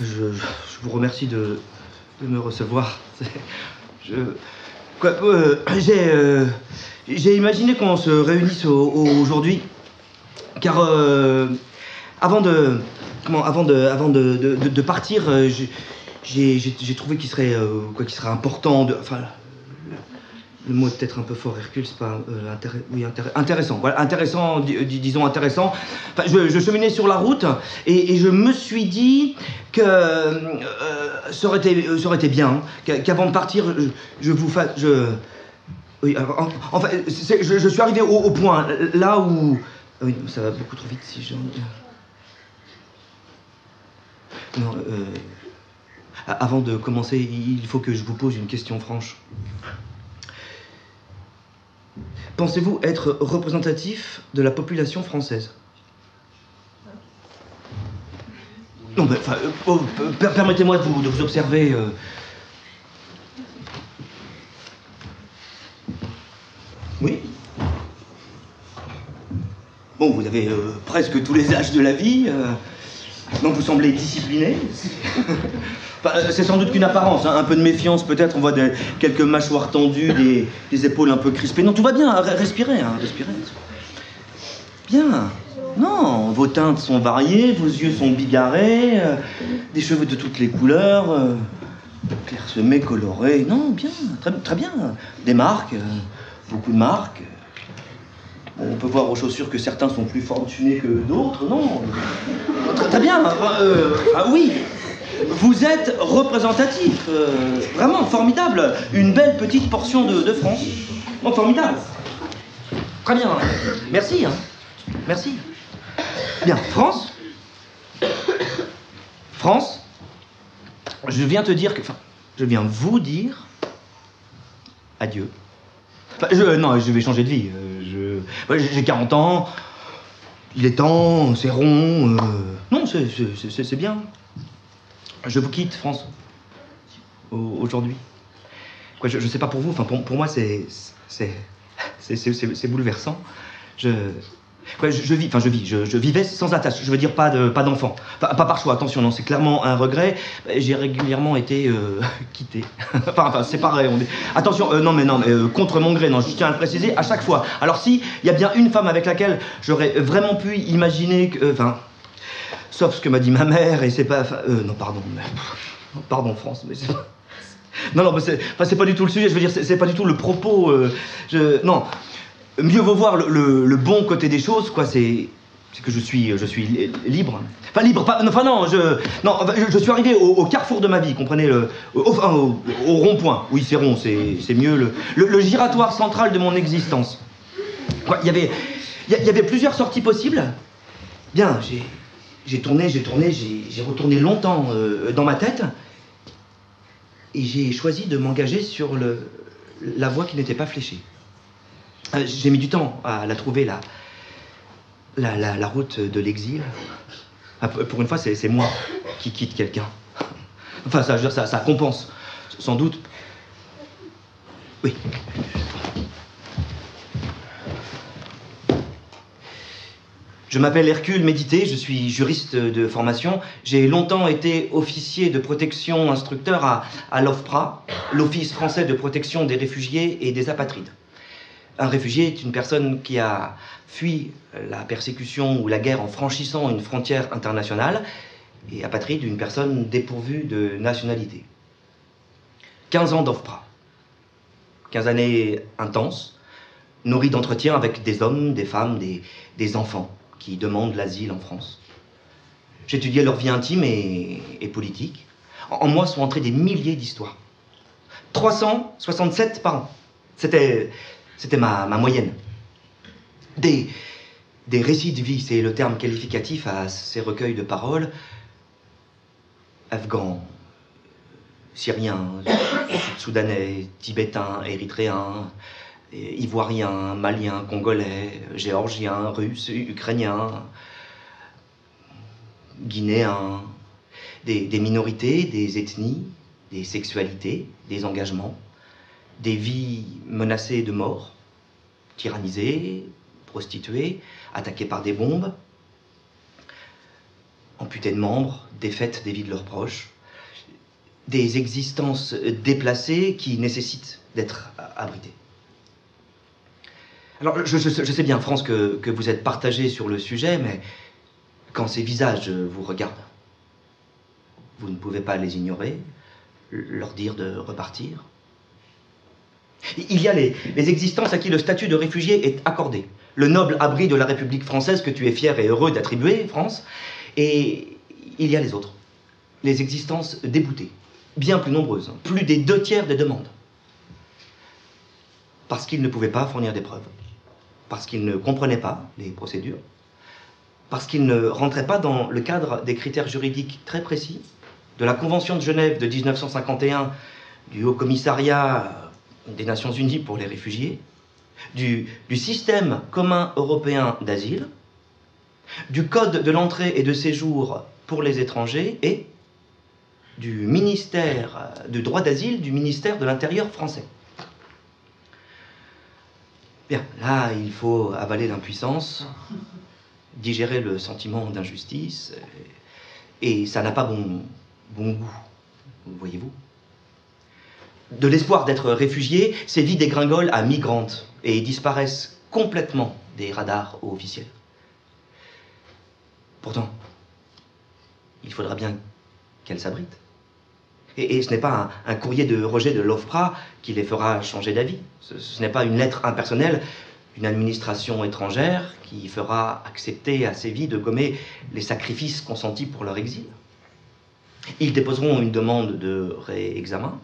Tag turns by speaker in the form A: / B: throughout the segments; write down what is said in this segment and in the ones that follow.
A: Je vous remercie de me recevoir. J'ai imaginé qu'on se réunisse aujourd'hui, car avant de partir, j'ai trouvé qu'il serait important de... Enfin, le mot est peut-être un peu fort, Hercule, c'est pas... intéressant. Voilà, intéressant, disons intéressant. Enfin, je cheminais sur la route et je me suis dit que ça aurait été bien qu'avant de partir, je vous fasse... Oui, enfin, je suis arrivé au point, là où... Oui, ça va beaucoup trop vite si j'en... Non, avant de commencer, il faut que je vous pose une question franche. Pensez-vous être représentatif de la population française? Non, mais enfin, permettez-moi de vous observer. Oui. Bon, vous avez presque tous les âges de la vie. Donc vous semblez discipliné. Enfin, c'est sans doute qu'une apparence, hein, un peu de méfiance peut-être, on voit quelques mâchoires tendues, des épaules un peu crispées. Non, tout va bien, respirez, hein, respirez. Bien. Non, vos teintes sont variées, vos yeux sont bigarrés, des cheveux de toutes les couleurs, clairsemés, colorés. Non, bien, très bien. Des marques, beaucoup de marques. On peut voir aux chaussures que certains sont plus fortunés que d'autres, non. Très bien, oui. Vous êtes représentatif, vraiment formidable. Une belle petite portion de France. Non, formidable. Très bien, merci. Hein. Merci. Bien, France. France. Je viens te dire que... Enfin, je viens vous dire... Adieu. Enfin, non, je vais changer de vie. J'ai 40 ans. Il est temps, c'est rond. Non, c'est bien. Je vous quitte, France, aujourd'hui. Je sais pas pour vous, enfin pour moi c'est bouleversant. Je vivais sans attache. Je veux dire pas d'enfant, pas par choix. Attention, non, c'est clairement un regret. J'ai régulièrement été quitté, enfin séparé. Attention, non mais contre mon gré. Non, je tiens à le préciser à chaque fois. Alors si il y a bien une femme avec laquelle j'aurais vraiment pu imaginer que, sauf ce que m'a dit ma mère, et c'est pas... non, pardon, mais... Pardon, France, mais c'est... Non, mais c'est pas du tout le sujet, je veux dire, c'est pas du tout le propos, Non, mieux vaut voir le bon côté des choses, quoi, c'est que je suis libre. Enfin, libre, pas... Enfin, non, je suis arrivé au carrefour de ma vie, comprenez, au rond-point. Oui, c'est rond, c'est mieux, le giratoire central de mon existence. Quoi, il y avait plusieurs sorties possibles. Bien, j'ai tourné, j'ai retourné longtemps dans ma tête et j'ai choisi de m'engager sur la voie qui n'était pas fléchée. J'ai mis du temps à la trouver, la route de l'exil. Pour une fois, c'est moi qui quitte quelqu'un. Enfin, ça compense, sans doute. Oui. Je m'appelle Hercule Médité, je suis juriste de formation. J'ai longtemps été officier de protection instructeur à l'OFPRA, l'Office français de protection des réfugiés et des apatrides. Un réfugié est une personne qui a fui la persécution ou la guerre en franchissant une frontière internationale, et apatride, une personne dépourvue de nationalité. 15 ans d'OFPRA. 15 années intenses, nourries d'entretiens avec des hommes, des femmes, des enfants qui demandent l'asile en France. J'étudiais leur vie intime et politique. En moi sont entrées des milliers d'histoires. 367 par an. C'était ma moyenne. Des récits de vie, c'est le terme qualificatif à ces recueils de paroles. Afghans, Syriens, Soudanais, Tibétains, Érythréens, Ivoiriens, Maliens, Congolais, Géorgiens, Russes, Ukrainiens, Guinéens, des minorités, des ethnies, des sexualités, des engagements, des vies menacées de mort, tyrannisées, prostituées, attaquées par des bombes. amputés de membres, défaites des vies de leurs proches, des existences déplacées qui nécessitent d'être abritées. Alors, je sais bien, France, que vous êtes partagés sur le sujet, mais quand ces visages vous regardent, vous ne pouvez pas les ignorer, leur dire de repartir. Il y a les existences à qui le statut de réfugié est accordé, le noble abri de la République française que tu es fier et heureux d'attribuer, France, et il y a les autres, les existences déboutées, bien plus nombreuses, plus des 2/3 des demandes, parce qu'ils ne pouvaient pas fournir des preuves, parce qu'ils ne comprenaient pas les procédures, parce qu'ils ne rentraient pas dans le cadre des critères juridiques très précis de la Convention de Genève de 1951, du Haut Commissariat des Nations Unies pour les réfugiés, du système commun européen d'asile, du Code de l'entrée et de séjour pour les étrangers et du ministère du droit d'asile du ministère de l'Intérieur français. Bien, là, il faut avaler l'impuissance, digérer le sentiment d'injustice, et ça n'a pas bon goût, voyez-vous. De l'espoir d'être réfugié, ces vies dégringolent à migrantes et disparaissent complètement des radars officiels. Pourtant, il faudra bien qu'elles s'abritent. Et ce n'est pas un courrier de rejet de l'OFPRA qui les fera changer d'avis. Ce n'est pas une lettre impersonnelle d'une administration étrangère qui fera accepter à ces vies de gommer les sacrifices consentis pour leur exil. Ils déposeront une demande de réexamen.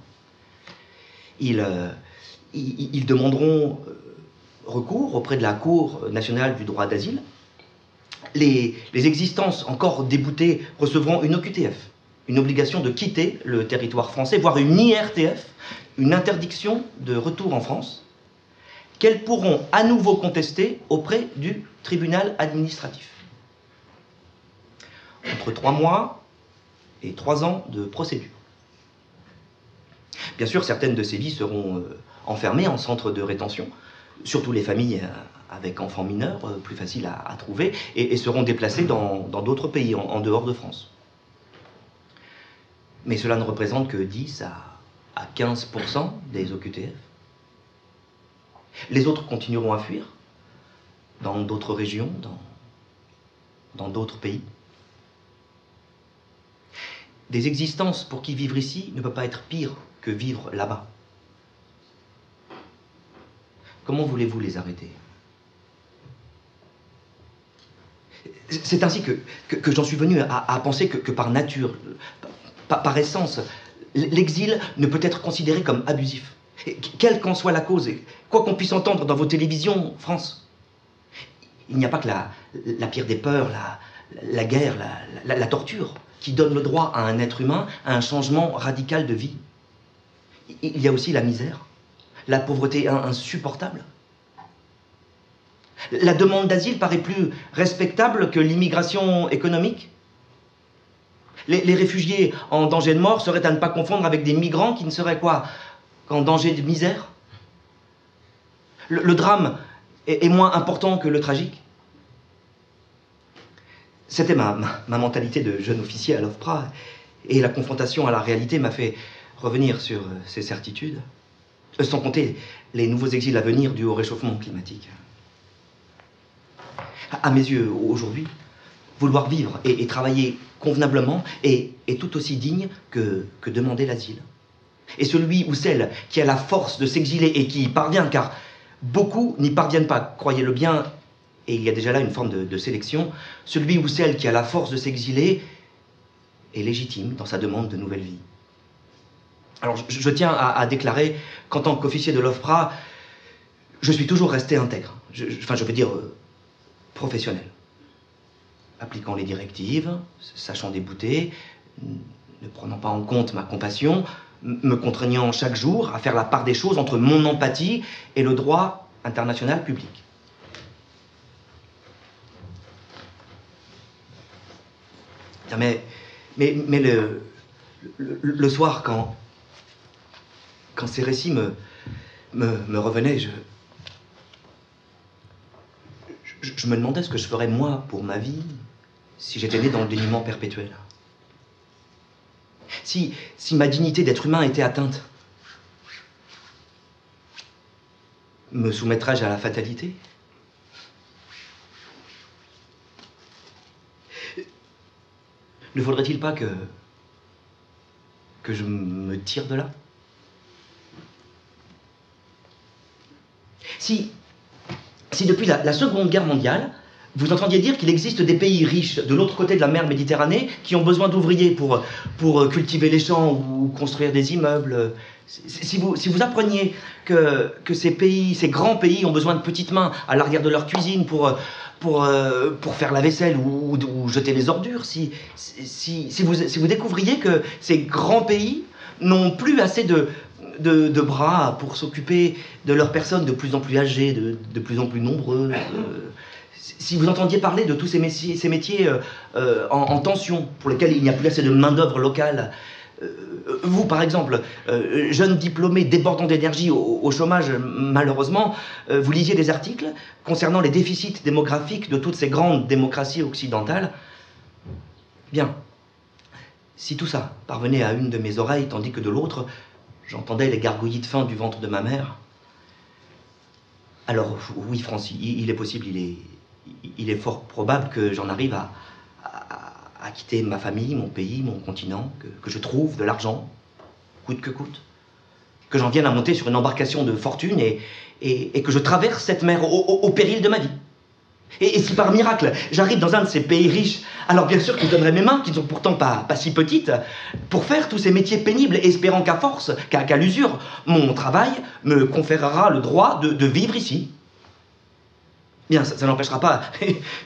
A: Ils demanderont recours auprès de la Cour nationale du droit d'asile. Les existences encore déboutées recevront une OQTF, une obligation de quitter le territoire français, voire une IRTF, une interdiction de retour en France, qu'elles pourront à nouveau contester auprès du tribunal administratif. Entre 3 mois et 3 ans de procédure. Bien sûr, certaines de ces vies seront enfermées en centre de rétention, surtout les familles avec enfants mineurs, plus faciles à trouver, et seront déplacées dans d'autres pays, en dehors de France. Mais cela ne représente que 10 à 15% des OQTF. Les autres continueront à fuir dans d'autres régions, dans d'autres pays. Des existences pour qui vivre ici ne peut pas être pire que vivre là-bas. Comment voulez-vous les arrêter? C'est ainsi que j'en suis venu à penser que par nature, par essence, l'exil ne peut être considéré comme abusif. Quelle qu'en soit la cause, et quoi qu'on puisse entendre dans vos télévisions, France, il n'y a pas que la pire des peurs, la guerre, la torture, qui donne le droit à un être humain à un changement radical de vie. Il y a aussi la misère, la pauvreté insupportable. La demande d'asile paraît plus respectable que l'immigration économique. Les réfugiés en danger de mort seraient à ne pas confondre avec des migrants qui ne seraient quoi? Qu'en danger de misère. Le drame est moins important que le tragique. C'était ma mentalité de jeune officier à l'OFPRA, et la confrontation à la réalité m'a fait revenir sur ces certitudes, sans compter les nouveaux exils à venir dus au réchauffement climatique. À mes yeux, aujourd'hui, vouloir vivre et travailler convenablement est tout aussi digne que demander l'asile. Et celui ou celle qui a la force de s'exiler et qui y parvient, car beaucoup n'y parviennent pas, croyez-le bien, et il y a déjà là une forme de sélection, celui ou celle qui a la force de s'exiler est légitime dans sa demande de nouvelle vie. Alors je tiens à déclarer qu'en tant qu'officier de l'OFPRA, je suis toujours resté intègre, je veux dire professionnel, appliquant les directives, sachant débouter, ne prenant pas en compte ma compassion, me contraignant chaque jour à faire la part des choses entre mon empathie et le droit international public. Mais le soir, quand ces récits me revenaient, je me demandais ce que je ferais moi pour ma vie si j'étais né dans le dénuement perpétuel. Si ma dignité d'être humain était atteinte, me soumettrais-je à la fatalité? Ne faudrait-il pas que je me tire de là? Si depuis la Seconde Guerre mondiale, vous entendiez dire qu'il existe des pays riches de l'autre côté de la mer Méditerranée qui ont besoin d'ouvriers pour cultiver les champs ou construire des immeubles, si vous appreniez que ces grands pays ont besoin de petites mains à l'arrière de leur cuisine pour faire la vaisselle ou jeter les ordures, si vous découvriez que ces grands pays n'ont plus assez de bras pour s'occuper de leurs personnes de plus en plus âgées, de plus en plus nombreuses, si vous entendiez parler de tous ces métiers en tension, pour lesquels il n'y a plus assez de main-d'œuvre locale, vous, par exemple, jeune diplômé débordant d'énergie au chômage, malheureusement, vous lisiez des articles concernant les déficits démographiques de toutes ces grandes démocraties occidentales. Bien, si tout ça parvenait à une de mes oreilles, tandis que de l'autre, j'entendais les gargouillis de faim du ventre de ma mère, alors oui, Francis, il est possible, il est fort probable que j'en arrive à quitter ma famille, mon pays, mon continent, que je trouve de l'argent, coûte que coûte, que j'en vienne à monter sur une embarcation de fortune et que je traverse cette mer au péril de ma vie. Et si par miracle, j'arrive dans un de ces pays riches, alors bien sûr que je donnerai mes mains, qui ne sont pourtant pas si petites, pour faire tous ces métiers pénibles, espérant qu'à force, qu'à l'usure, mon travail me conférera le droit de vivre ici. Bien, ça n'empêchera pas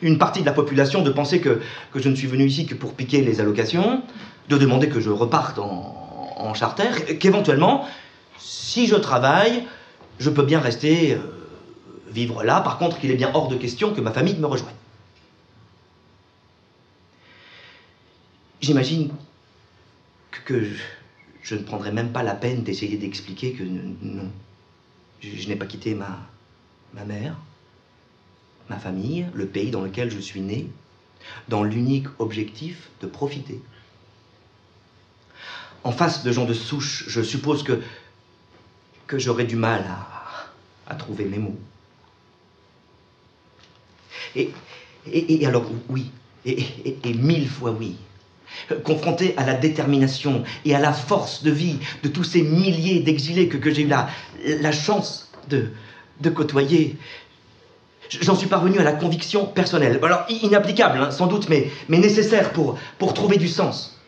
A: une partie de la population de penser que je ne suis venu ici que pour piquer les allocations, de demander que je reparte en charter, qu'éventuellement, si je travaille, je peux bien rester vivre là. Par contre, qu'il est bien hors de question que ma famille me rejoigne. J'imagine que je ne prendrai même pas la peine d'essayer d'expliquer que non, je n'ai pas quitté ma mère, ma famille, le pays dans lequel je suis né, dans l'unique objectif de profiter. En face de gens de souche, je suppose que j'aurais du mal à trouver mes mots. Et alors, oui, et mille fois oui, confronté à la détermination et à la force de vie de tous ces milliers d'exilés que j'ai eu la chance de côtoyer, j'en suis parvenu à la conviction personnelle, alors inapplicable hein, sans doute, mais nécessaire pour trouver du sens,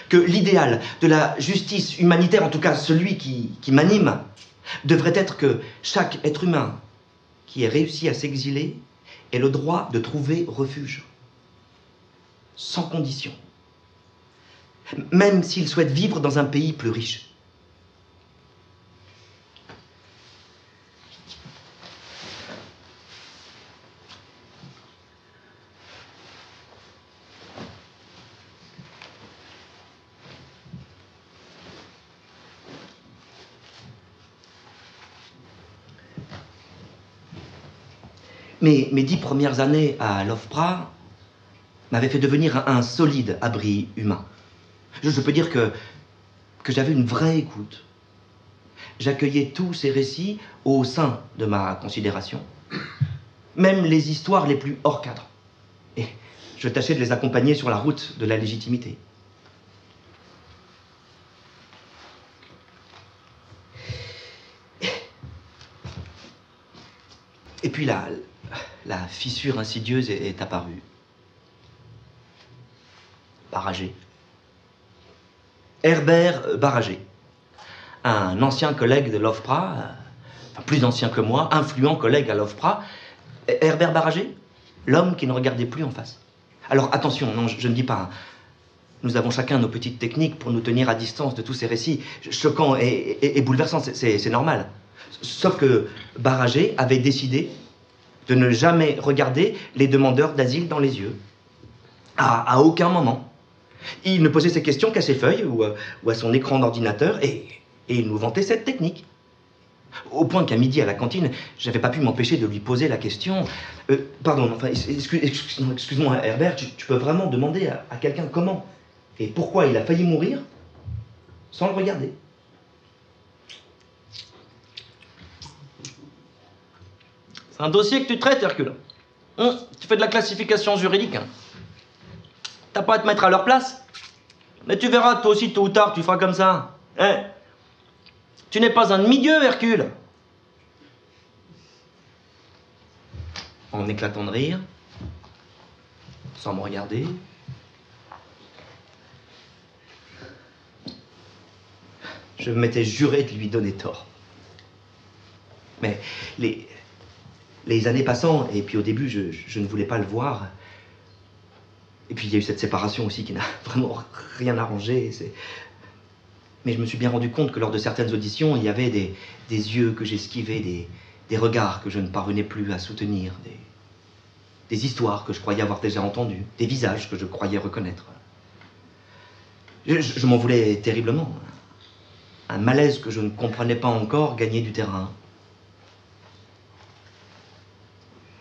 A: que l'idéal de la justice humanitaire, en tout cas celui qui m'anime, devrait être que chaque être humain qui ait réussi à s'exiler ait le droit de trouver refuge, sans condition, même s'il souhaite vivre dans un pays plus riche. Mes 10 premières années à l'OFPRA m'avaient fait devenir un solide abri humain. Je peux dire que j'avais une vraie écoute. J'accueillais tous ces récits au sein de ma considération, même les histoires les plus hors cadre. Et je tâchais de les accompagner sur la route de la légitimité. Et puis la fissure insidieuse est apparue. Barragé. Herbert Barragé, un ancien collègue de l'OFPRA, enfin plus ancien que moi, influent collègue à l'OFPRA. Herbert Barragé, l'homme qui ne regardait plus en face. Alors attention, non, je ne dis pas, hein. Nous avons chacun nos petites techniques pour nous tenir à distance de tous ces récits choquants et bouleversants, c'est normal. Sauf que Barragé avait décidé de ne jamais regarder les demandeurs d'asile dans les yeux. À aucun moment. Il ne posait ses questions qu'à ses feuilles ou à son écran d'ordinateur et il nous vantait cette technique. Au point qu'à midi à la cantine, j'avais pas pu m'empêcher de lui poser la question. Pardon, enfin, excuse-moi, Herbert, tu peux vraiment demander à quelqu'un comment et pourquoi il a failli mourir sans le regarder. C'est un dossier que tu traites, Hercule. Tu fais de la classification juridique. T'as pas à te mettre à leur place. Mais tu verras, toi aussi, tôt ou tard, tu feras comme ça. Hein? Tu n'es pas un demi-dieu, Hercule. En éclatant de rire, sans me regarder. Je m'étais juré de lui donner tort. Mais les années passant, et puis au début, je ne voulais pas le voir. Et puis il y a eu cette séparation aussi qui n'a vraiment rien arrangé. Mais je me suis bien rendu compte que lors de certaines auditions, il y avait des yeux que j'esquivais, des regards que je ne parvenais plus à soutenir, des histoires que je croyais avoir déjà entendues, des visages que je croyais reconnaître. Je m'en voulais terriblement. Un malaise que je ne comprenais pas encore gagnait du terrain.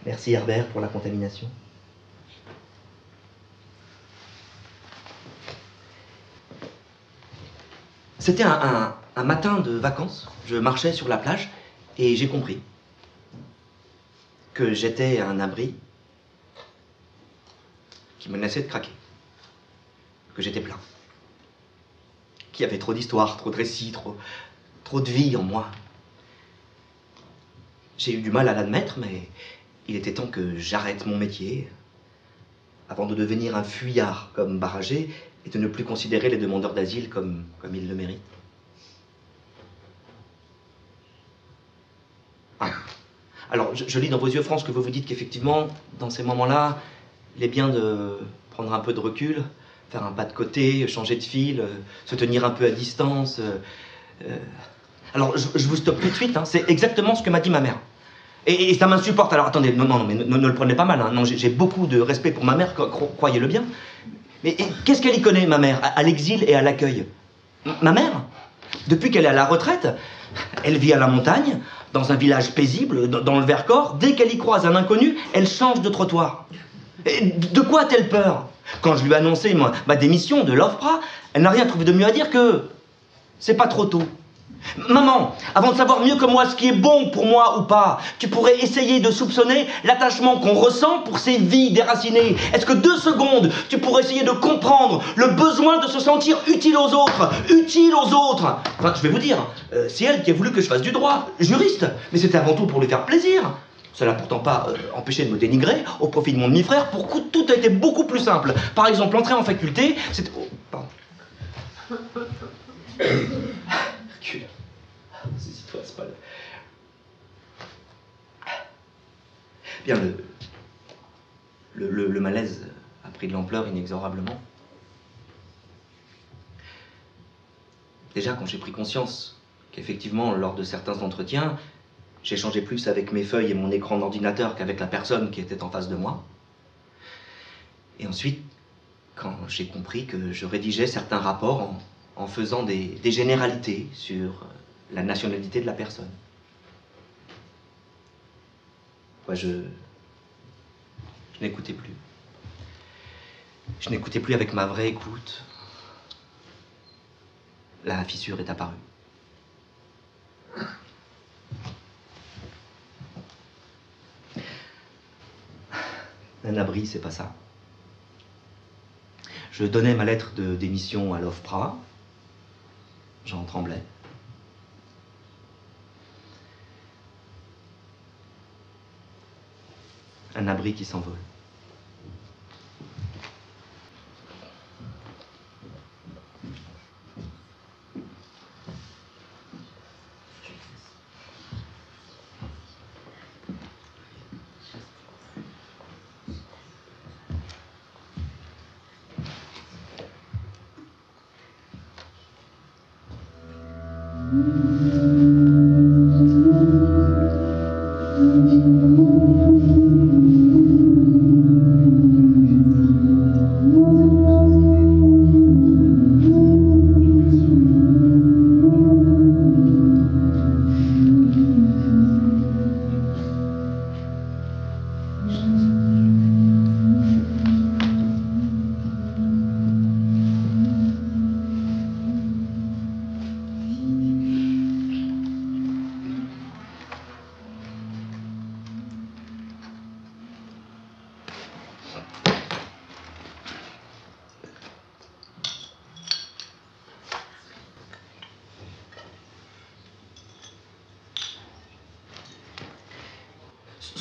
A: Merci Herbert pour la contamination. C'était un matin de vacances. Je marchais sur la plage et j'ai compris que j'étais un abri qui menaçait de craquer. Que j'étais plein. Qu'il y avait trop d'histoires, trop de récits, trop de vie en moi. J'ai eu du mal à l'admettre, mais il était temps que j'arrête mon métier avant de devenir un fuyard comme Barragé et de ne plus considérer les demandeurs d'asile comme ils le méritent. Ah. Alors, je lis dans vos yeux, France, que vous vous dites qu'effectivement, dans ces moments-là, il est bien de prendre un peu de recul, faire un pas de côté, changer de fil, se tenir un peu à distance. Alors, je vous stoppe tout de suite, hein, c'est exactement ce que m'a dit ma mère. Et ça m'insupporte. Alors, attendez, non, mais ne le prenez pas mal. Hein. Non, j'ai beaucoup de respect pour ma mère, croyez-le bien. Mais qu'est-ce qu'elle y connaît, ma mère, à l'exil et à l'accueil? Ma mère, depuis qu'elle est à la retraite, elle vit à la montagne, dans un village paisible, dans le Vercors. Dès qu'elle y croise un inconnu, elle change de trottoir. Et de quoi a-t-elle peur? Quand je lui ai annoncé ma démission de l'OFPRA, elle n'a rien trouvé de mieux à dire que c'est pas trop tôt. Maman, avant de savoir mieux que moi ce qui est bon pour moi ou pas, tu pourrais essayer de soupçonner l'attachement qu'on ressent pour ces vies déracinées. Est-ce que 2 secondes, tu pourrais essayer de comprendre le besoin de se sentir utile aux autres? Utile aux autres. Enfin, je vais vous dire, c'est elle qui a voulu que je fasse du droit, juriste, mais c'était avant tout pour lui faire plaisir. Ça l'a pourtant pas empêché de me dénigrer au profit de mon demi-frère. Pour tout a été beaucoup plus simple. Par exemple, l'entrée en faculté, c'était... Oh, pardon. Hercule. Saisis-toi, c'est pas le... Bien, le malaise a pris de l'ampleur inexorablement. Déjà, quand j'ai pris conscience qu'effectivement, lors de certains entretiens, j'échangeais plus avec mes feuilles et mon écran d'ordinateur qu'avec la personne qui était en face de moi. Et ensuite, quand j'ai compris que je rédigeais certains rapports en faisant des généralités sur la nationalité de la personne. Moi, je n'écoutais plus. Je n'écoutais plus avec ma vraie écoute. La fissure est apparue. Un abri, c'est pas ça. Je donnais ma lettre de démission à l'OFPRA. J'en tremblais. Un abri qui s'envole.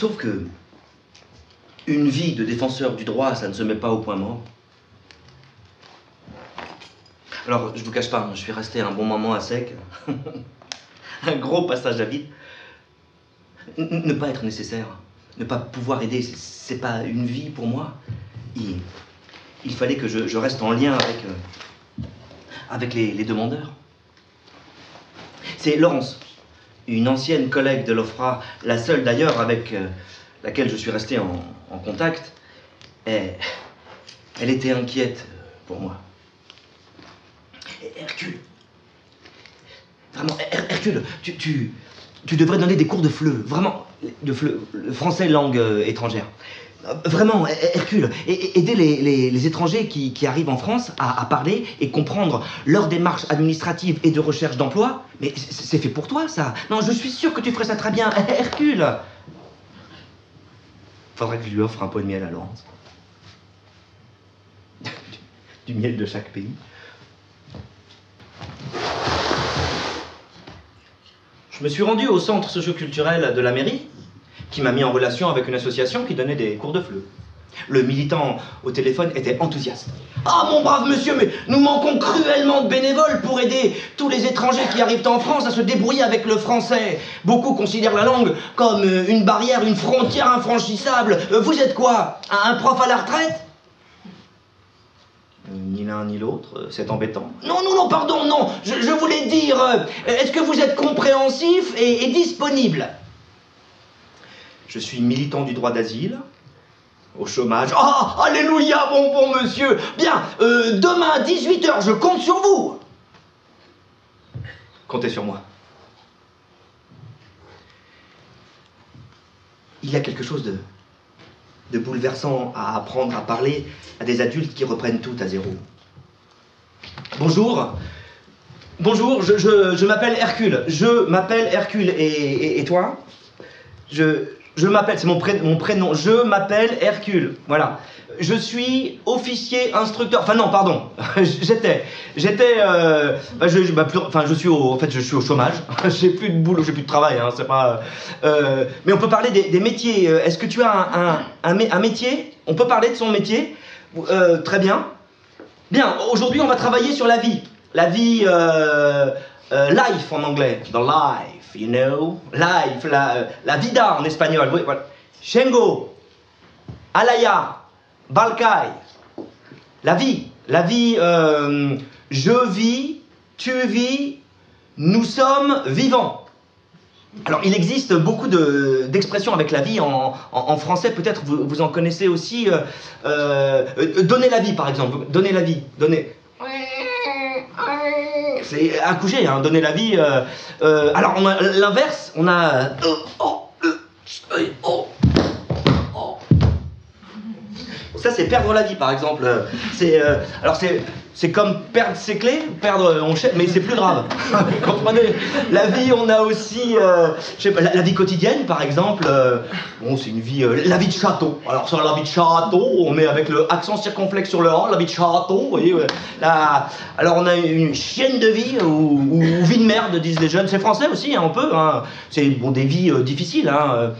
A: Sauf que une vie de défenseur du droit, ça ne se met pas au point mort. Alors, je vous cache pas, je suis resté un bon moment à sec. Un gros passage à vide. Ne pas être nécessaire, ne pas pouvoir aider, c'est pas une vie pour moi. Il fallait que je reste en lien avec les demandeurs. C'est Laurence, une ancienne collègue de l'OFPRA, la seule d'ailleurs avec laquelle je suis resté en contact. Elle était inquiète pour moi. Hercule, vraiment, Hercule, tu devrais donner des cours de FLE, vraiment, de FLE, le français langue étrangère. Vraiment, Hercule, aider les étrangers qui arrivent en France à parler et comprendre leur démarche administrative et de recherche d'emploi. Mais c'est fait pour toi, ça. Non, je suis sûr que tu ferais ça très bien, Hercule. Faudrait que je lui offre un pot de miel à Laurence. Du miel de chaque pays. Je me suis rendu au centre socioculturel de la mairie, qui m'a mis en relation avec une association qui donnait des cours de FLE. Le militant au téléphone était enthousiaste. « Ah, mon brave monsieur, mais nous manquons cruellement de bénévoles pour aider tous les étrangers qui arrivent en France à se débrouiller avec le français. Beaucoup considèrent la langue comme une barrière, une frontière infranchissable. Vous êtes quoi? Un prof à la retraite ?» Ni l'un ni l'autre, c'est embêtant. Non, pardon, non, je voulais dire, est-ce que vous êtes compréhensif et disponible? Je suis militant du droit d'asile, au chômage. Oh, alléluia, bon monsieur. Bien, demain à 18 h, je compte sur vous. Comptez sur moi. Il y a quelque chose de bouleversant à apprendre à parler à des adultes qui reprennent tout à zéro. Bonjour, je m'appelle Hercule. Je m'appelle Hercule. Et toi? Je m'appelle, c'est mon prénom. Je m'appelle Hercule. Voilà. Je suis officier instructeur. Enfin non, pardon. Je suis au chômage. J'ai plus de boulot, j'ai plus de travail. Hein, c'est pas. Mais on peut parler des métiers. Est-ce que tu as un métier? On peut parler de son métier. Très bien. Bien. Aujourd'hui, on va travailler sur la vie. La vie life en anglais. The life, you know. Life, la vida en espagnol. Oui, voilà. Shengo, Alaya, Balkai. La vie, je vis, tu vis, nous sommes vivants. Alors, il existe beaucoup d'expressions avec la vie en français, peut-être vous en connaissez aussi. Donner la vie, par exemple. Donner la vie, donner. C'est accoucher, hein, donner la vie. Alors, on a l'inverse, on a. Ça, c'est perdre la vie, par exemple. C'est comme perdre ses clés, mais c'est plus grave. Vous comprenez? La vie, on a aussi, je sais pas, la vie quotidienne, par exemple. Bon, c'est une vie, la vie de château. Alors, sur la vie de château, on met avec le accent circonflexe sur le A, la vie de château, vous voyez. Alors, on a une chienne de vie, ou vie de merde, disent les jeunes. C'est français aussi, hein, on peut. Hein. C'est bon, des vies difficiles, hein.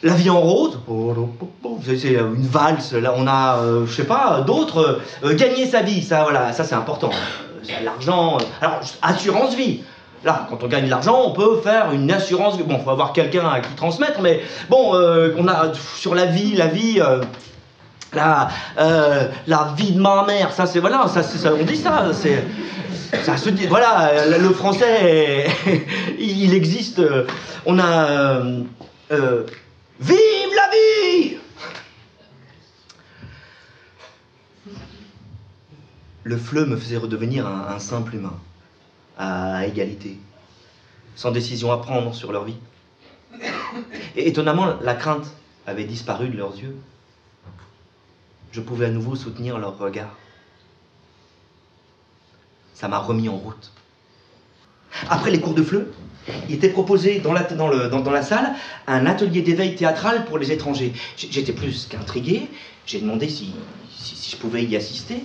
A: La vie en rose, c'est une valse. Là, on a, je sais pas, d'autres. Gagner sa vie, ça, voilà, ça c'est important. L'argent. Alors, assurance vie. Là, quand on gagne de l'argent, on peut faire une assurance. Bon, faut avoir quelqu'un à qui transmettre, mais bon, on a sur la vie, la vie de ma mère. Ça, c'est voilà, ça, on dit ça. Ça se dit. Voilà, le français, il existe. On a. Vive la vie! Le FLE me faisait redevenir un simple humain, à égalité, sans décision à prendre sur leur vie. Et étonnamment, la crainte avait disparu de leurs yeux. Je pouvais à nouveau soutenir leur regard. Ça m'a remis en route. Après les cours de FLE, il était proposé dans la salle un atelier d'éveil théâtral pour les étrangers. J'étais plus qu'intrigué, j'ai demandé si je pouvais y assister.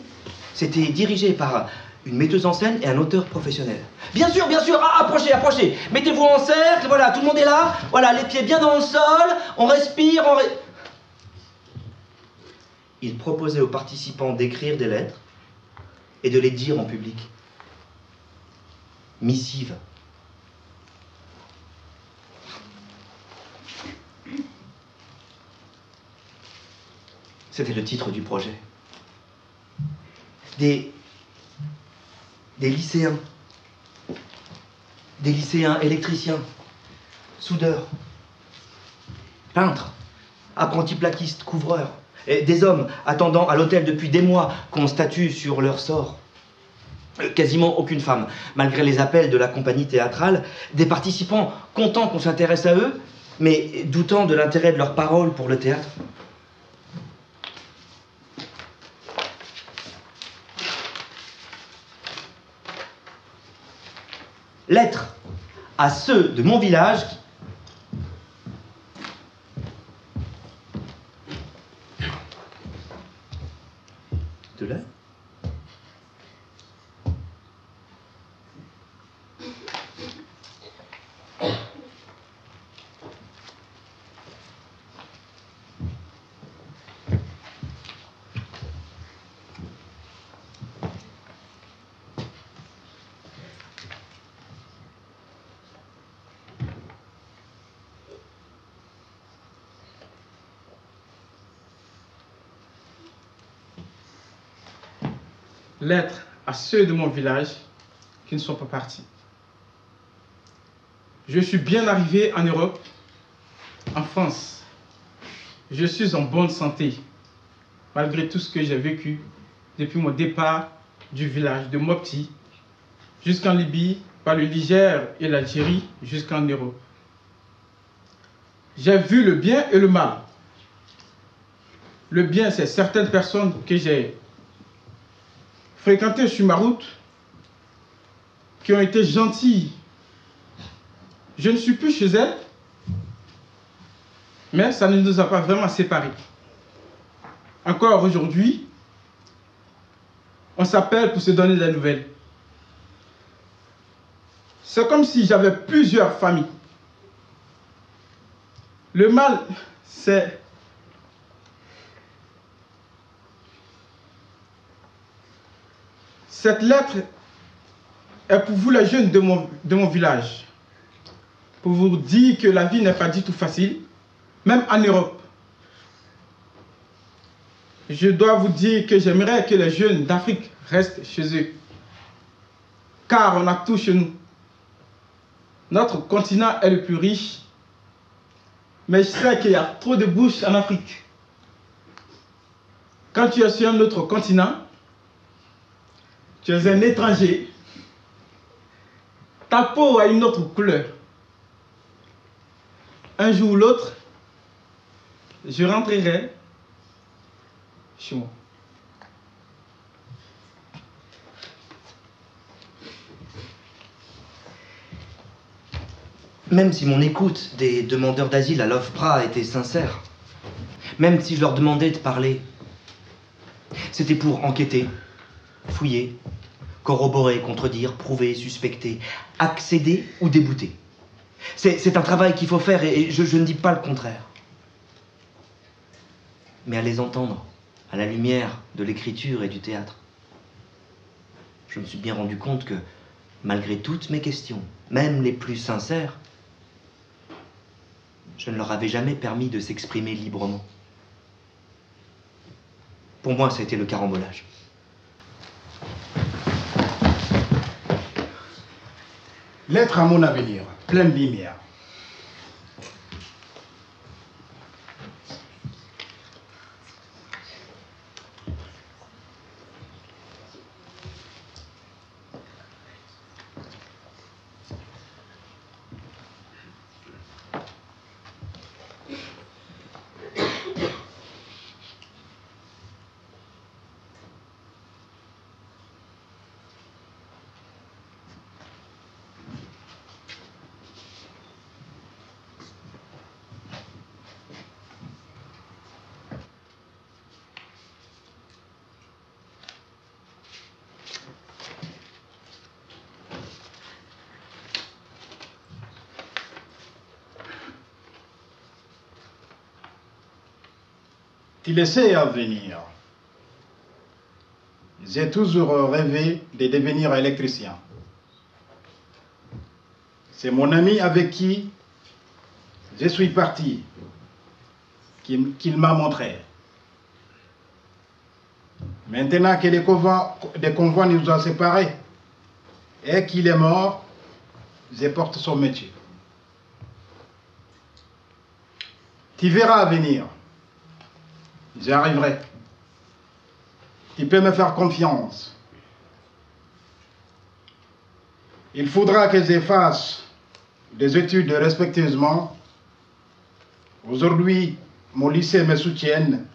A: C'était dirigé par une metteuse en scène et un auteur professionnel. Bien sûr, approchez, approchez. Mettez-vous en cercle, voilà, tout le monde est là. Voilà, les pieds bien dans le sol, on respire, Il proposait aux participants d'écrire des lettres et de les dire en public. Missive. C'était le titre du projet. Des lycéens. Des lycéens électriciens, soudeurs, peintres, apprentis plaquistes, couvreurs. Et des hommes attendant à l'hôtel depuis des mois qu'on statue sur leur sort. Quasiment aucune femme, malgré les appels de la compagnie théâtrale. Des participants contents qu'on s'intéresse à eux, mais doutant de l'intérêt de leurs paroles pour le théâtre. Lettre à ceux de mon village de là.
B: Lettre à ceux de mon village qui ne sont pas partis. Je suis bien arrivé en Europe, en France. Je suis en bonne santé, malgré tout ce que j'ai vécu depuis mon départ du village de Mopti jusqu'en Libye, par le Niger et l'Algérie jusqu'en Europe. J'ai vu le bien et le mal. Le bien, c'est certaines personnes que j'ai fréquentées sur ma route, qui ont été gentilles. Je ne suis plus chez elles, mais ça ne nous a pas vraiment séparés. Encore aujourd'hui, on s'appelle pour se donner des nouvelles. C'est comme si j'avais plusieurs familles. Le mal, c'est cette lettre est pour vous les jeunes de mon village, pour vous dire que la vie n'est pas du tout facile, même en Europe. Je dois vous dire que j'aimerais que les jeunes d'Afrique restent chez eux, car on a tout chez nous. Notre continent est le plus riche, mais je sais qu'il y a trop de bouches en Afrique. Quand tu es sur un autre continent, tu es un étranger, ta peau a une autre couleur. Un jour ou l'autre, je rentrerai chez moi.
A: Même si mon écoute des demandeurs d'asile à l'OFPRA était sincère, même si je leur demandais de parler, c'était pour enquêter, fouiller, corroborer, contredire, prouver, suspecter, accéder ou débouter. C'est un travail qu'il faut faire et je ne dis pas le contraire. Mais à les entendre, à la lumière de l'écriture et du théâtre, je me suis bien rendu compte que, malgré toutes mes questions, même les plus sincères, je ne leur avais jamais permis de s'exprimer librement. Pour moi, ça a été le carambolage.
C: Lettre à mon avenir, pleine lumière. Tu le sais à venir. J'ai toujours rêvé de devenir électricien. C'est mon ami avec qui je suis parti qu'il m'a montré. Maintenant que les convois nous ont séparés et qu'il est mort, je porte son métier. Tu verras à venir. J'arriverai. Tu peux me faire confiance. Il faudra que je fasse des études respectueusement. Aujourd'hui, mon lycée me soutienne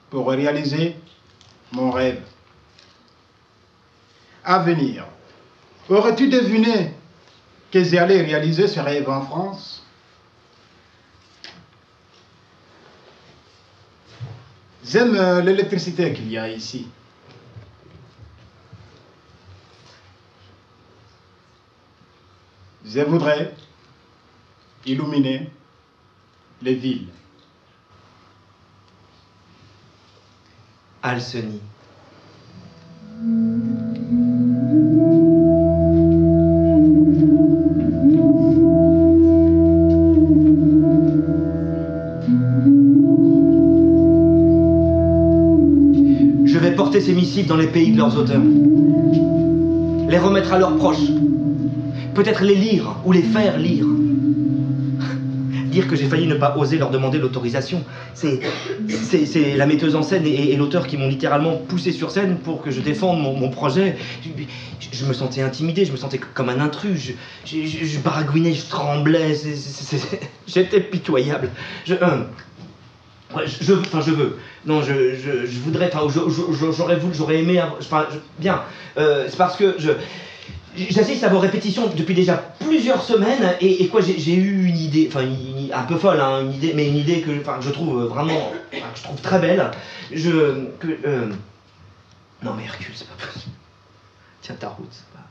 C: pour réaliser mon rêve. À venir. Aurais-tu deviné que j'allais réaliser ce rêve en France? J'aime l'électricité qu'il y a ici. Je voudrais illuminer les villes.
A: Alceny. Je vais porter ces missives dans les pays de leurs auteurs. Les remettre à leurs proches. Peut-être les lire ou les faire lire. Dire que j'ai failli ne pas oser leur demander l'autorisation. C'est la metteuse en scène et l'auteur qui m'ont littéralement poussé sur scène pour que je défende mon projet. Je me sentais intimidé, je me sentais comme un intrus. Je baragouinais, je tremblais. J'étais pitoyable. Je voudrais, j'aurais aimé, bien. C'est parce que j'assiste à vos répétitions depuis déjà plusieurs semames et quoi, j'ai eu une idée, un peu folle, hein, une idée que je trouve vraiment, que je trouve très belle. Non mais Hercule, c'est pas possible. Tiens ta route, c'est pas.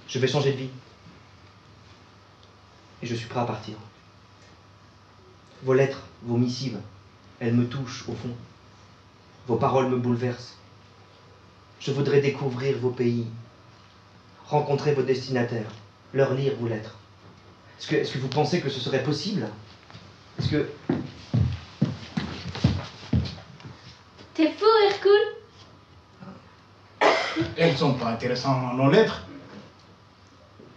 A: Je vais changer de vie. Et je suis prêt à partir. Vos lettres, vos missives, elles me touchent au fond. Vos paroles me bouleversent. Je voudrais découvrir vos pays, rencontrer vos destinataires, leur lire vos lettres. Est-ce que vous pensez que ce serait possible? Est-ce que...
D: T'es fou, Hercule?
C: Elles sont pas intéressantes, nos lettres.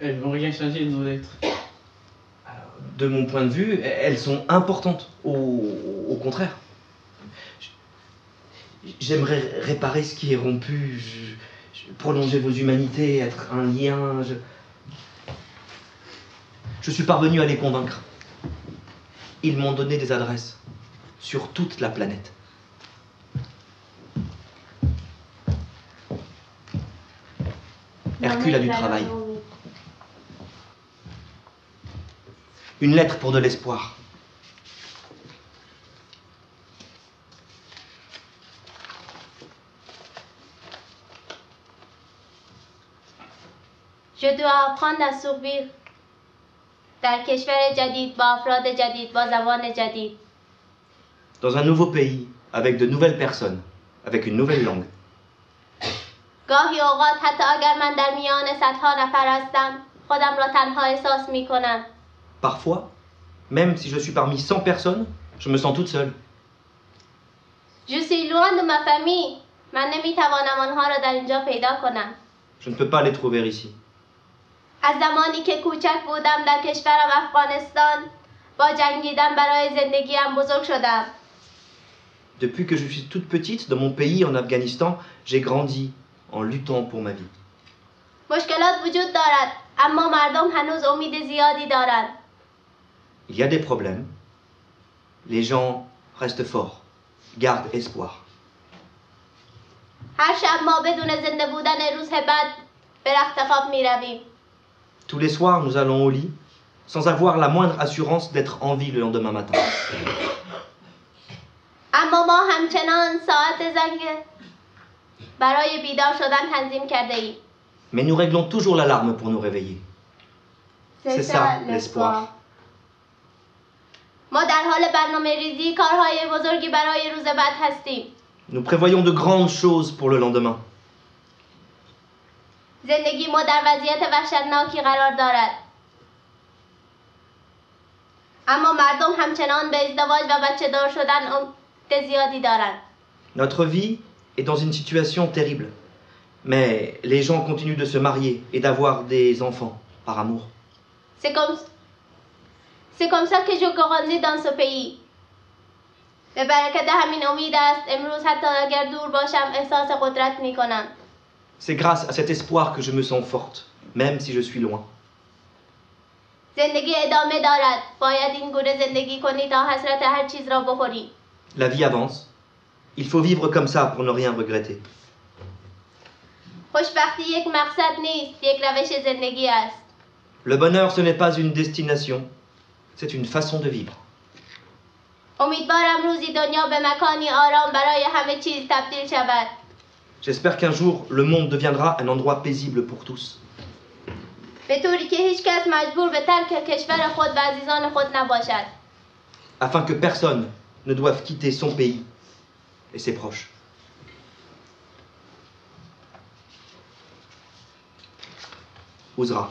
B: Elles vont rien changer, nos lettres.
A: De mon point de vue, elles sont importantes. Au contraire. J'aimerais réparer ce qui est rompu, prolonger vos humanités, être un lien. Je suis parvenu à les convaincre. Ils m'ont donné des adresses sur toute la planète. Hercule a du travail. Une lettre pour de l'espoir.
D: Je dois apprendre à survivre در کشور جدید با افراد جدید با زبان جدید.
A: Dans un nouveau pays, avec de nouvelles personnes, avec une nouvelle langue.
D: گاهی اوقات حتی اگر من در میان صدها نفر هستم خودم را تنها احساس می کنم.
A: Parfois, même si je suis parmi 100 personnes, je me sens toute seule.
D: Je suis loin de ma famille. من نمی توانم آنها را در اینجا پیدا کنم.
A: Je ne peux pas les trouver ici.
D: از زمانی که کوچک بودم در کشورم افغانستان با جنگیدن برای زندگیم بزرگ شدم.
A: Depuis que je suis toute petite, dans mon pays, en Afghanistan, j'ai grandi en luttant pour ma vie.
D: مشکلات وجود دارد اما مردم هنوز امید زیادی دارند.
A: Il y a des problèmes. Les gens restent forts, gardent espoir.
D: هر شب ما بدون زنده بودن روز بعد به رخت خواب می رویم.
A: Tous les soirs, nous allons au lit, sans avoir la moindre assurance d'être en vie le lendemain matin.
D: اما ما همچنان ساعت زنگ برای بیدار شدن تنظیم کرده ایم.
A: Mais nous réglons toujours l'alarme pour nous réveiller. C'est ça, l'espoir.
D: ما در حال برنامه‌ریزی کارهای بزرگی برای روز بعد هستیم.
A: Nous prévoyons de grandes choses pour le lendemain.
D: زندگی ما در وضعیت وحشتناکی قرار دارد. اما مردم همچنان به ازدواج و بچه دار شدن امید زیادی دارند.
A: Notre vie est dans une situation terrible. Mais les gens continuent de se marier et d'avoir des enfants par amour.
D: C'est comme ça que je grandis dans ce pays. به برکت همین امید است امروز حتی اگر دور باشم احساس قدرت می‌کنم.
A: C'est grâce à cet espoir que je me sens forte, même si je suis loin.
D: زندگی ادامه دارد. باید این گونه زندگی کنی تا حسرت هر چیز را بخوری.
A: La vie avance. Il faut vivre comme ça pour ne rien regretter.
D: خوشبختی یک مقصد نیست، یک روش زندگی است.
A: Le bonheur, ce n'est pas une destination, c'est une façon de vivre.
D: امیدوارم روزی دنیا به مکانی آرام برای همه چیز تبدیل شود.
A: J'espère qu'un jour, le monde deviendra un endroit paisible pour tous.
D: به طوری که هیچ کس مجبور به ترک کشور خود و عزیزان خود نباشد.
A: Afin que personne ne doive quitter son pays et ses proches. Ouzra.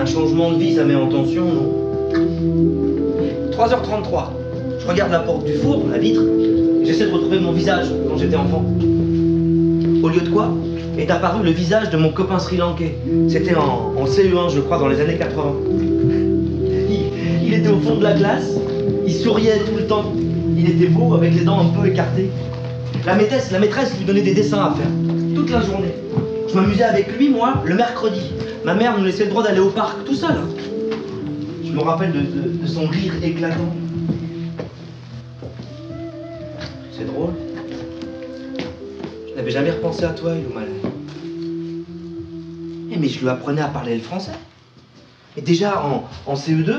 A: Un changement de vie, ça met en tension, non? 3h33. Je regarde la porte du four, la vitre, et j'essaie de retrouver mon visage quand j'étais enfant. Au lieu de quoi est apparu le visage de mon copain sri-lankais. C'était en CE1, je crois, dans les années 80. Il était au fond de la classe, il souriait tout le temps. Il était beau, avec les dents un peu écartées. La maîtresse lui donnait des dessins à faire, toute la journée. Je m'amusais avec lui, moi, le mercredi. Ma mère nous laissait le droit d'aller au parc, tout seul. Je me rappelle de son rire éclatant. C'est drôle. Je n'avais jamais repensé à toi, Illumalai. Mais je lui apprenais à parler le français. Et déjà en CE2,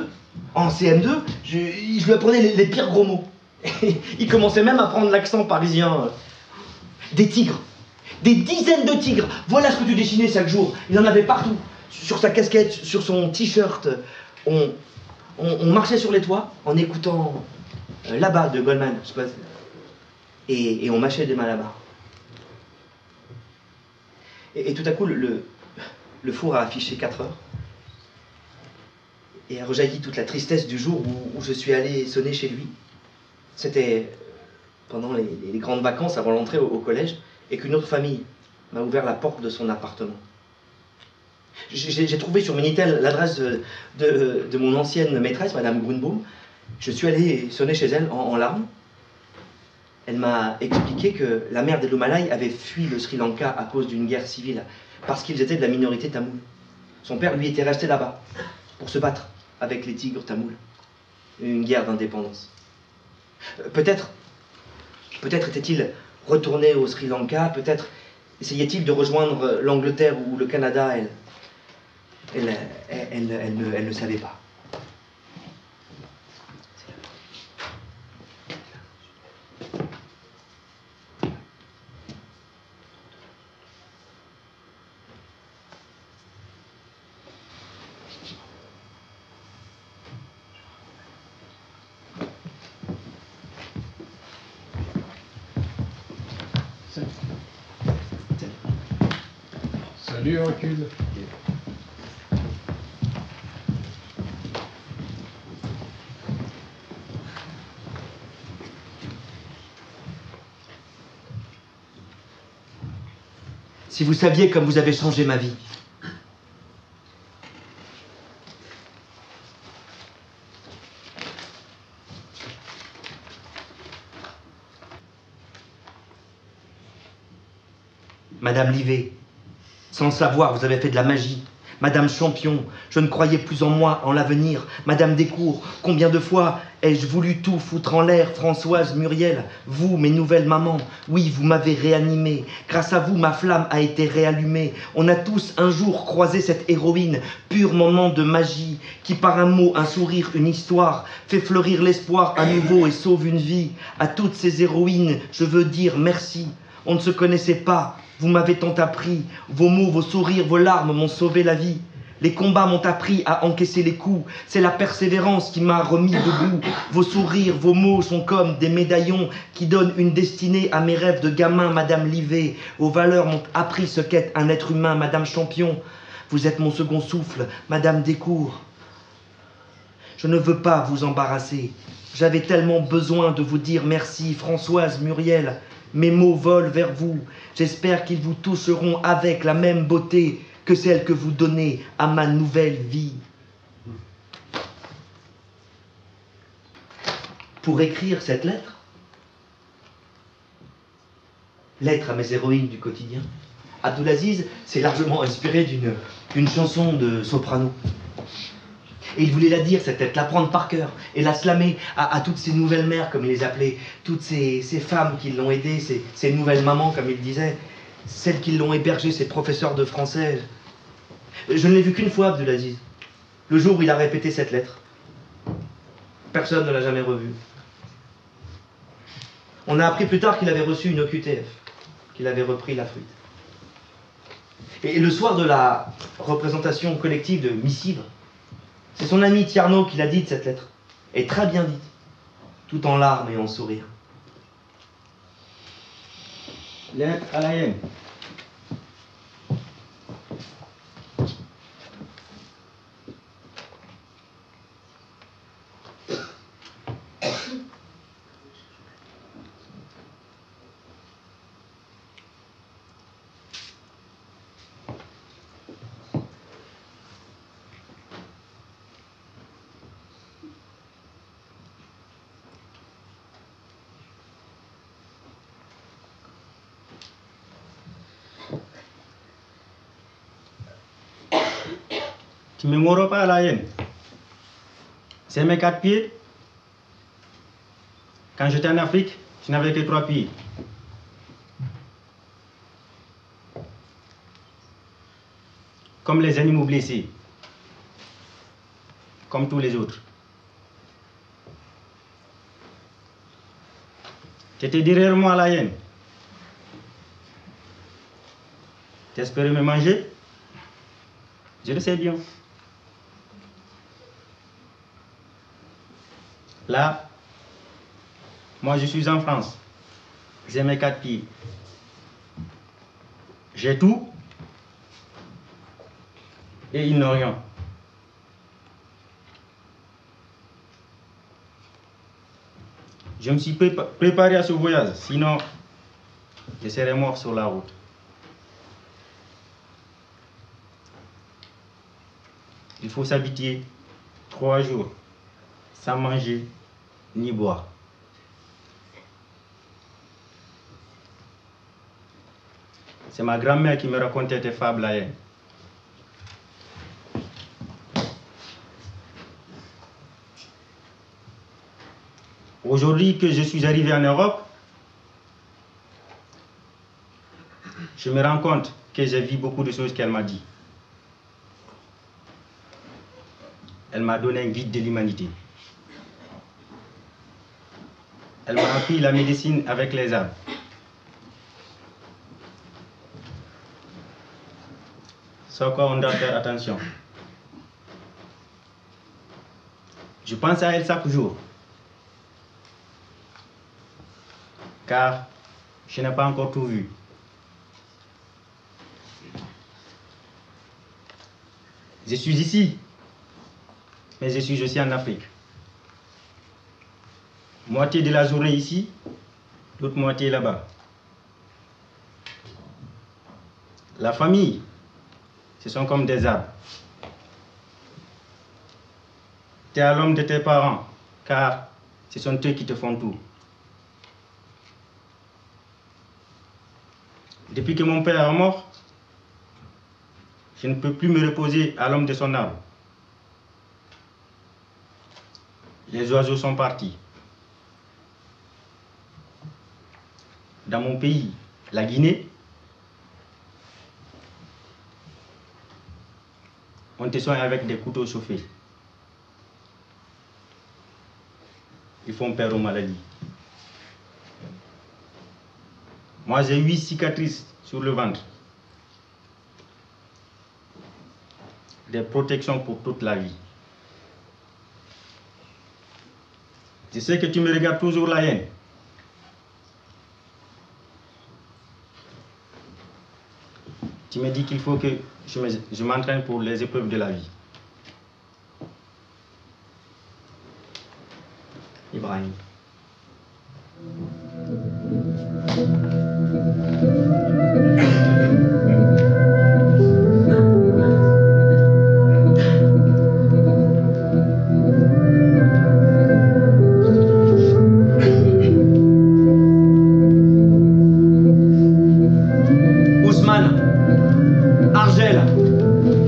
A: en CM2, je lui apprenais les pires gros mots. Il commençait même à prendre l'accent parisien. Des tigres. Des dizaines de tigres. Voilà ce que tu dessinais chaque jour. Il en avait partout. Sur sa casquette, sur son t-shirt. On marchait sur les toits en écoutant là-bas de Goldman, je sais pas. Et on mâchait des malabars. Et tout à coup, le four a affiché 4 heures. Et a rejailli toute la tristesse du jour où je suis allé sonner chez lui. C'était pendant les grandes vacances avant l'entrée au collège, et qu'une autre famille m'a ouvert la porte de son appartement. J'ai trouvé sur Minitel l'adresse de mon ancienne maîtresse, Madame Grunbaum. Je suis allé sonner chez elle en larmes. Elle m'a expliqué que la mère d'Illumalai avait fui le Sri Lanka à cause d'une guerre civile, parce qu'ils étaient de la minorité tamoule. Son père, lui, était resté là-bas pour se battre avec les tigres tamouls. Une guerre d'indépendance. Peut-être était-il retourné au Sri Lanka, peut-être essayait-il de rejoindre l'Angleterre ou le Canada. Elle ne savait pas.
C: Salut, recule.
A: Si vous saviez comme vous avez changé ma vie. Madame Livet, sans le savoir, vous avez fait de la magie. Madame Champion, je ne croyais plus en moi, en l'avenir. Madame Descours, combien de fois ai-je voulu tout foutre en l'air? Françoise, Muriel, vous, mes nouvelles mamans, oui, vous m'avez réanimé. Grâce à vous, ma flamme a été réallumée. On a tous un jour croisé cette héroïne, pur moment de magie, qui par un mot, un sourire, une histoire, fait fleurir l'espoir à nouveau et sauve une vie. À toutes ces héroïnes, je veux dire merci. On ne se connaissait pas, vous m'avez tant appris. Vos mots, vos sourires, vos larmes m'ont sauvé la vie. Les combats m'ont appris à encaisser les coups. C'est la persévérance qui m'a remis debout. Vos sourires, vos mots sont comme des médaillons qui donnent une destinée à mes rêves de gamin. Madame Livet, vos valeurs m'ont appris ce qu'est un être humain. Madame Champion, vous êtes mon second souffle. Madame Descours, je ne veux pas vous embarrasser. J'avais tellement besoin de vous dire merci. Françoise, Muriel, mes mots volent vers vous. J'espère qu'ils vous toucheront avec la même beauté que celle que vous donnez à ma nouvelle vie. Pour écrire cette lettre, lettre à mes héroïnes du quotidien, Abdulaziz s'est largement inspiré d'une chanson de soprano. Et il voulait la dire, cette lettre, la prendre par cœur et la slammer à toutes ces nouvelles mères, comme il les appelait, toutes ces femmes qui l'ont aidé, ces nouvelles mamans, comme il disait, celles qui l'ont hébergé, ces professeurs de français. Je ne l'ai vu qu'une fois, Abdulaziz, le jour où il a répété cette lettre. Personne ne l'a jamais revu. On a appris plus tard qu'il avait reçu une OQTF, qu'il avait repris la fruite. Et le soir de la représentation collective de Missive, c'est son ami Tierno qui l'a dite, cette lettre, et très bien dite, tout en larmes et en sourires.
E: Lettre à la haine. Tu ne me mords pas à la haine. C'est mes 4 pieds. Quand j'étais en Afrique, je n'avais que 3 pieds. Comme les animaux blessés. Comme tous les autres. Tu étais derrière moi à la haine. Tu espérais me manger? Je le sais bien. Là, moi je suis en France. J'ai mes 4 pieds. J'ai tout. Et ils n'ont rien. Je me suis préparé à ce voyage, sinon je serais mort sur la route. Il faut s'habituer 3 jours sans manger ni boire. C'est ma grand-mère qui me racontait des fables à elle. Aujourd'hui que je suis arrivé en Europe, je me rends compte que j'ai vu beaucoup de choses qu'elle m'a dit. Elle m'a donné un guide de l'humanité. Elle m'a appris la médecine avec les arbres. Sur quoi on doit faire attention. Je pense à elle chaque jour. Car je n'ai pas encore tout vu. Je suis ici, mais je suis aussi en Afrique. Moitié de la journée ici, l'autre moitié là-bas. La famille, ce sont comme des arbres. Tu es à l'homme de tes parents, car ce sont eux qui te font tout. Depuis que mon père est mort, je ne peux plus me reposer à l'ombre de son arbre. Les oiseaux sont partis. Dans mon pays, la Guinée, on te soigne avec des couteaux chauffés. Ils font peur aux maladies. Moi, j'ai 8 cicatrices sur le ventre. Des protections pour toute la vie. Je sais que tu me regardes toujours la haine. Tu me dis qu'il faut que je m'entraîne pour les épreuves de la vie.
A: Ibrahim.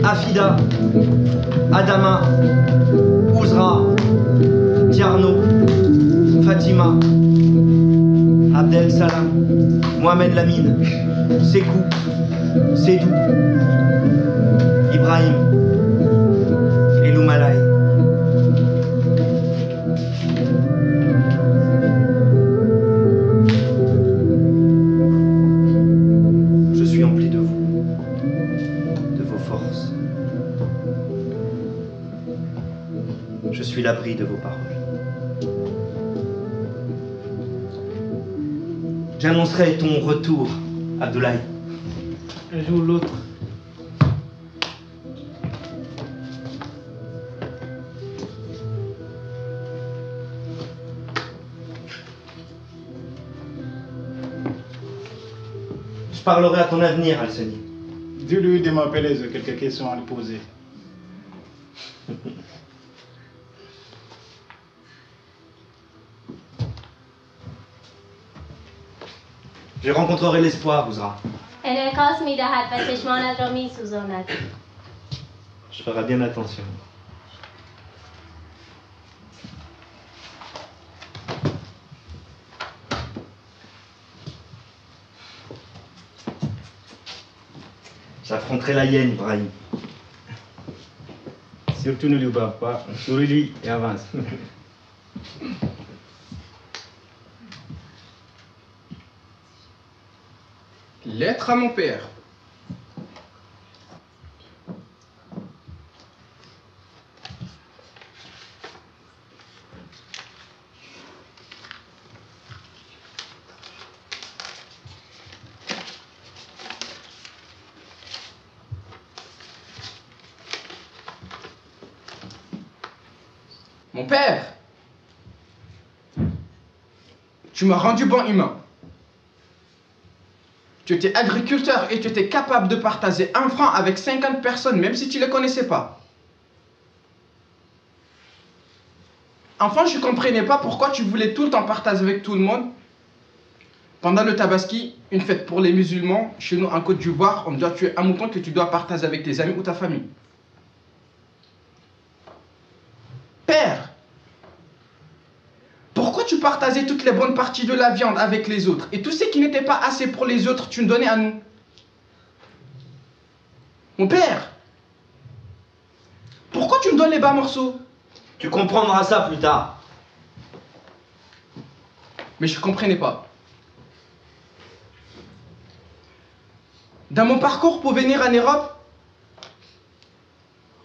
A: Afida, Adama, Ouzra, Tierno, Fatima, Abdel Salam, Mohamed Lamine, Sekou, Sédou, Ibrahim, Elou Malay. Je suis empli de vous, de vos forces. Je suis l'abri de vos paroles. J'annoncerai ton retour, Abdoulaye.
B: Un jour ou l'autre.
A: Je parlerai à ton avenir, Al-Sani.
C: Dis-lui de m'appeler, j'ai quelques questions à lui poser.
A: Je rencontrerai l'espoir, Ouzra.
D: انعکاس می‌دهد و چشمانت را می‌سوزاند.
A: Je ferai bien attention. J'affronterai la hyène, Ibrahim.
E: Surtout ne lui bave pas, souris-lui et avance.
F: Lettre à mon père. Mon père, tu m'as rendu bon humain. Tu étais agriculteur et tu étais capable de partager 1 franc avec 50 personnes, même si tu ne les connaissais pas. Enfant, je ne comprenais pas pourquoi tu voulais tout le temps partager avec tout le monde. Pendant le Tabaski, une fête pour les musulmans, chez nous en Côte d'Ivoire, on doit tuer un mouton que tu dois partager avec tes amis ou ta famille. Père, pourquoi tu partageais toutes les bonnes parties de la viande avec les autres et tout ce qui n'était pas assez pour les autres, tu me donnais à nous? Mon père, pourquoi tu me donnes les bas morceaux?
A: Tu comprendras ça plus tard.
F: Mais je ne comprenais pas. Dans mon parcours pour venir en Europe,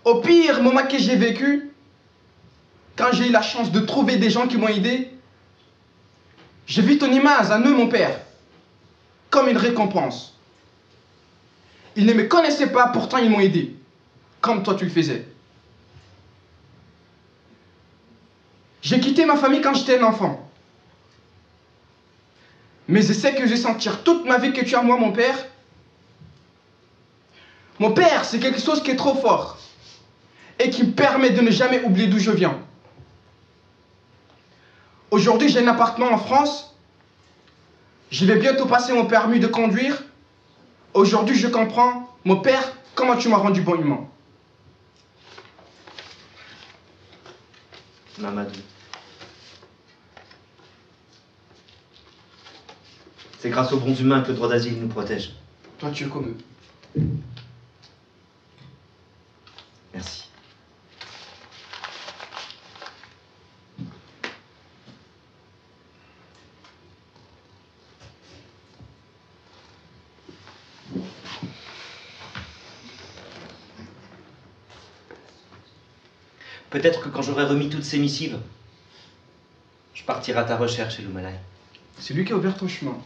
F: au pire moment que j'ai vécu, quand j'ai eu la chance de trouver des gens qui m'ont aidé, j'ai vu ton image en eux, mon père, comme une récompense. Ils ne me connaissaient pas, pourtant ils m'ont aidé, comme toi tu le faisais. J'ai quitté ma famille quand j'étais un enfant. Mais je sais que je vais sentir toute ma vie que tu es à moi, mon père. Mon père, c'est quelque chose qui est trop fort et qui me permet de ne jamais oublier d'où je viens. Aujourd'hui, j'ai un appartement en France. Je vais bientôt passer mon permis de conduire. Aujourd'hui, je comprends, mon père, comment tu m'as rendu bonnement.
A: Mamadou. C'est grâce aux bons humains que le droit d'asile nous protège.
F: Toi, tu es comme eux.
A: Merci. Peut-être que quand j'aurai remis toutes ces missives, je partirai à ta recherche, Eloumalai.
F: C'est lui qui a ouvert ton chemin.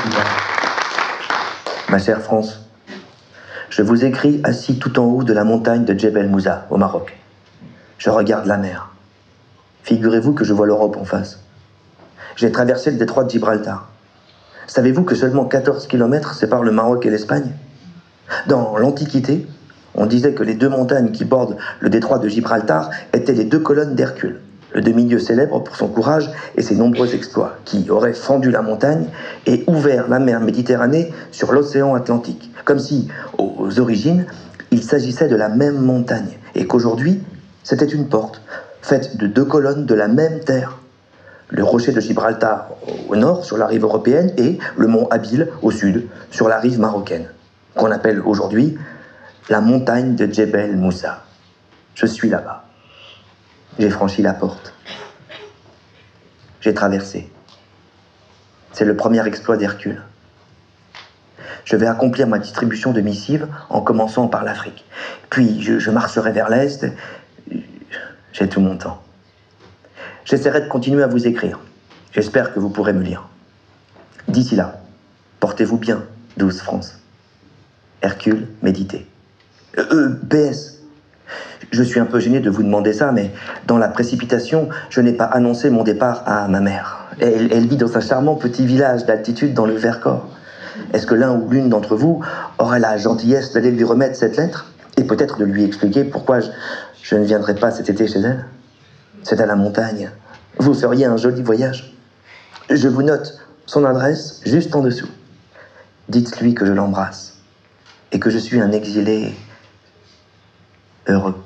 A: suivant.
G: Ma chère France, je vous écris assis tout en haut de la montagne de Djebel Moussa, au Maroc. Je regarde la mer. Figurez-vous que je vois l'Europe en face. J'ai traversé le détroit de Gibraltar. Savez-vous que seulement 14 km séparent le Maroc et l'Espagne? Dans l'Antiquité, on disait que les deux montagnes qui bordent le détroit de Gibraltar étaient les deux colonnes d'Hercule, le demi-dieu célèbre pour son courage et ses nombreux exploits, qui auraient fendu la montagne et ouvert la mer Méditerranée sur l'océan Atlantique, comme si, aux origines, il s'agissait de la même montagne, et qu'aujourd'hui, c'était une porte, faite de deux colonnes de la même terre. Le rocher de Gibraltar au nord, sur la rive européenne, et le mont Abil au sud, sur la rive marocaine, qu'on appelle aujourd'hui la montagne de Djebel Moussa. Je suis là-bas. J'ai franchi la porte. J'ai traversé. C'est le premier exploit d'Hercule. Je vais accomplir ma distribution de missives en commençant par l'Afrique. Puis je marcherai vers l'Est. J'ai tout mon temps. J'essaierai de continuer à vous écrire. J'espère que vous pourrez me lire. D'ici là, portez-vous bien, douce France. Hercule, méditez. PS. Je suis un peu gêné de vous demander ça, mais dans la précipitation, je n'ai pas annoncé mon départ à ma mère. Elle vit dans un charmant petit village d'altitude dans le Vercors. Est-ce que l'un ou l'une d'entre vous aurait la gentillesse d'aller lui remettre cette lettre et peut-être de lui expliquer pourquoi je ne viendrai pas cet été chez elle? C'est à la montagne. Vous feriez un joli voyage. Je vous note son adresse juste en dessous. Dites-lui que je l'embrasse et que je suis un exilé heureux.